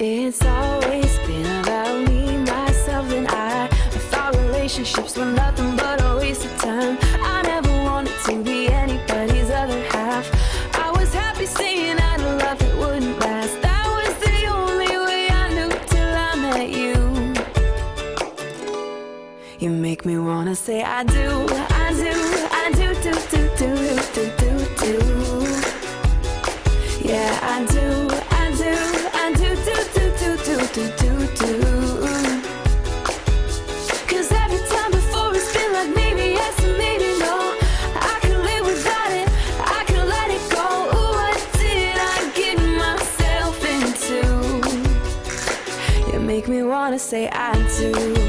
It's always been about me, myself, and I thought relationships were nothing but a waste of time. I never wanted to be anybody's other half. I was happy saying I had a love that wouldn't last. That was the only way I knew till I met you. You make me wanna say I do, I do, I do, do, do, do, do, do, do. Yeah, I do, I do, I do, do, do, do, do, do, do. Cause every time before it's been like maybe yes and maybe no. I can live without it, I can let it go. Ooh, what did I get myself into? You make me wanna say I do.